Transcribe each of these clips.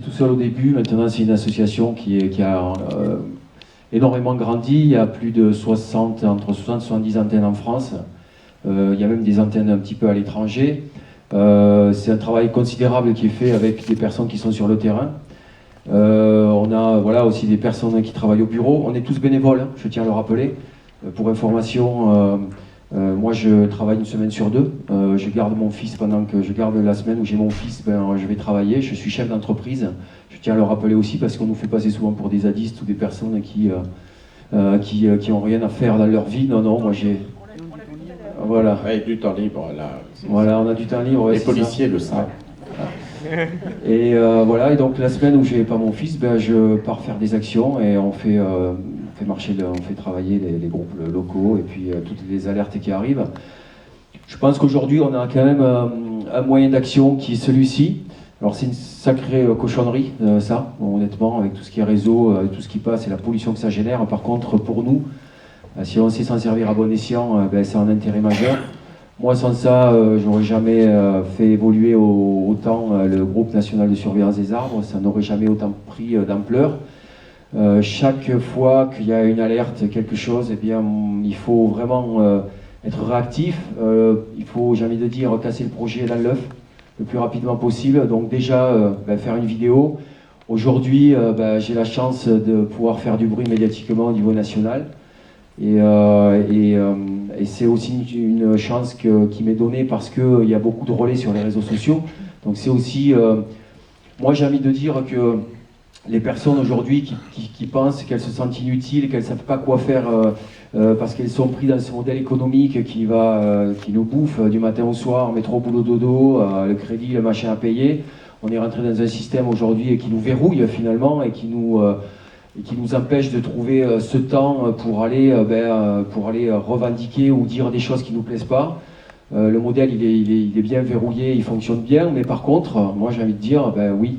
Tout seul au début, maintenant c'est une association qui a énormément grandi. Il y a plus de 60, entre 60 et 70 antennes en France. Il y a même des antennes un petit peu à l'étranger. C'est un travail considérable qui est fait avec des personnes qui sont sur le terrain. On a voilà, aussi des personnes qui travaillent au bureau. On est tous bénévoles, hein, je tiens à le rappeler. Pour information, moi je travaille une semaine sur deux. Je garde mon fils pendant que je garde la semaine où j'ai mon fils, je vais travailler. Je suis chef d'entreprise. Je tiens à le rappeler aussi parce qu'on nous fait passer souvent pour des zadistes ou des personnes qui ont rien à faire dans leur vie. Non, non, moi j'ai... Voilà. Ouais, du temps libre, là. Voilà, on a du temps libre. Ouais, les policiers le savent. Et voilà, et donc la semaine où j'ai pas mon fils, je pars faire des actions et on fait travailler les groupes locaux et puis toutes les alertes qui arrivent. Je pense qu'aujourd'hui on a quand même un moyen d'action qui est celui-ci. Alors c'est une sacrée cochonnerie ça, honnêtement, avec tout ce qui est réseau, tout ce qui passe et la pollution que ça génère. Par contre, pour nous, si on sait s'en servir à bon escient, c'est un intérêt majeur. Moi, sans ça, j'aurais jamais fait évoluer autant le groupe national de surveillance des arbres. Ça n'aurait jamais autant pris d'ampleur. Chaque fois qu'il y a une alerte, quelque chose, eh bien, il faut vraiment être réactif. Il faut, j'ai envie de dire, casser le projet dans l'œuf le plus rapidement possible. Donc déjà, faire une vidéo. Aujourd'hui, j'ai la chance de pouvoir faire du bruit médiatiquement au niveau national. Et c'est aussi une chance qui m'est donnée parce qu'il y a beaucoup de relais sur les réseaux sociaux. Donc c'est aussi, moi j'ai envie de dire que les personnes aujourd'hui qui pensent qu'elles se sentent inutiles, qu'elles ne savent pas quoi faire parce qu'elles sont prises dans ce modèle économique qui nous bouffe du matin au soir, métro, boulot, dodo, le crédit, le machin à payer. On est rentré dans un système aujourd'hui qui nous verrouille finalement et qui nous empêche de trouver ce temps pour aller revendiquer ou dire des choses qui ne nous plaisent pas. Le modèle, il est bien verrouillé, il fonctionne bien, mais par contre, moi j'ai envie de dire, oui,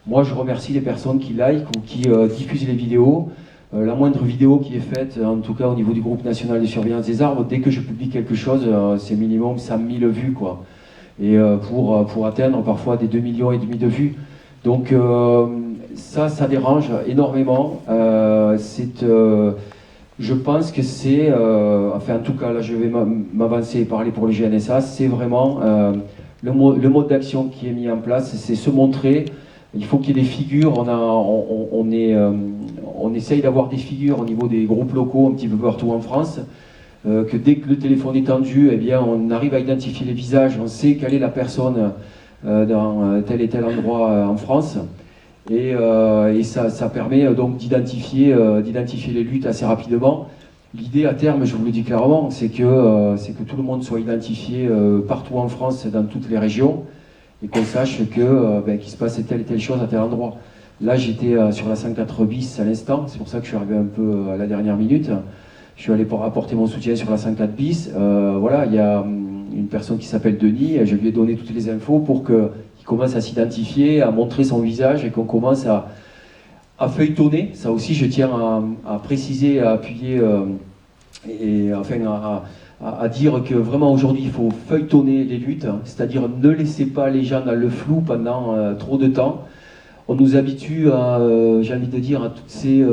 moi je remercie les personnes qui like ou qui diffusent les vidéos. La moindre vidéo qui est faite, en tout cas au niveau du groupe national de surveillance des arbres, dès que je publie quelque chose, c'est minimum 100 000 vues, quoi. Et pour atteindre parfois des 2,5 millions de vues. Donc ça dérange énormément. Je pense que c'est, enfin en tout cas là je vais m'avancer et parler pour le GNSA, c'est vraiment le mode d'action qui est mis en place, c'est se montrer. Il faut qu'il y ait des figures, on essaye d'avoir des figures au niveau des groupes locaux un petit peu partout en France, que dès que le téléphone est tendu, eh bien, on arrive à identifier les visages, on sait quelle est la personne dans tel et tel endroit en France. Et ça permet donc d'identifier les luttes assez rapidement. L'idée à terme, je vous le dis clairement, c'est que tout le monde soit identifié partout en France, dans toutes les régions, et qu'on sache qu'il se passe telle et telle chose à tel endroit. Là, j'étais sur la 104 bis à l'instant, c'est pour ça que je suis arrivé un peu à la dernière minute. Je suis allé pour apporter mon soutien sur la 104 bis. Voilà, il y a une personne qui s'appelle Denis, et je lui ai donné toutes les infos pour qu'il commence à s'identifier, à montrer son visage et qu'on commence à feuilletonner. Ça aussi, je tiens à préciser, à appuyer et enfin à dire que vraiment aujourd'hui, il faut feuilletonner les luttes, hein, c'est-à-dire ne laissez pas les gens dans le flou pendant trop de temps. On nous habitue à, j'ai envie de dire, à toutes ces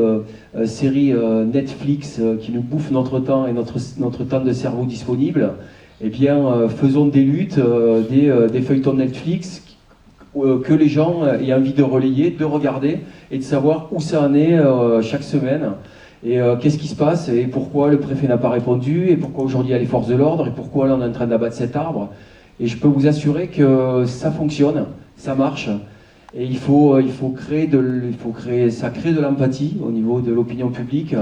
séries Netflix qui nous bouffent notre temps et notre temps de cerveau disponible. Eh bien, faisons des luttes, des feuilletons Netflix que les gens aient envie de relayer, de regarder et de savoir où ça en est chaque semaine. Et qu'est-ce qui se passe et pourquoi le préfet n'a pas répondu et pourquoi aujourd'hui il y a les forces de l'ordre et pourquoi là on est en train d'abattre cet arbre. Et je peux vous assurer que ça fonctionne, ça marche. Et il faut créer ça crée de l'empathie au niveau de l'opinion publique,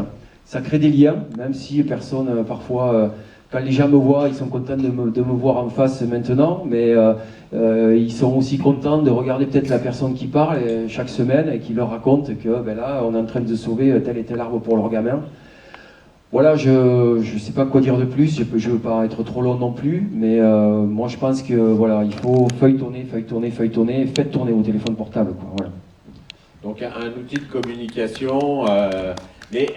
ça crée des liens, même si personne, parfois, quand les gens me voient, ils sont contents de me voir en face maintenant, mais ils sont aussi contents de regarder peut-être la personne qui parle chaque semaine et qui leur raconte que là, on est en train de sauver tel et tel arbre pour leur gamin. Voilà, je ne sais pas quoi dire de plus, je ne veux pas être trop long non plus, mais moi je pense que voilà, il faut feuilletonner, faites tourner vos téléphones portables, quoi, voilà. Donc un outil de communication, mais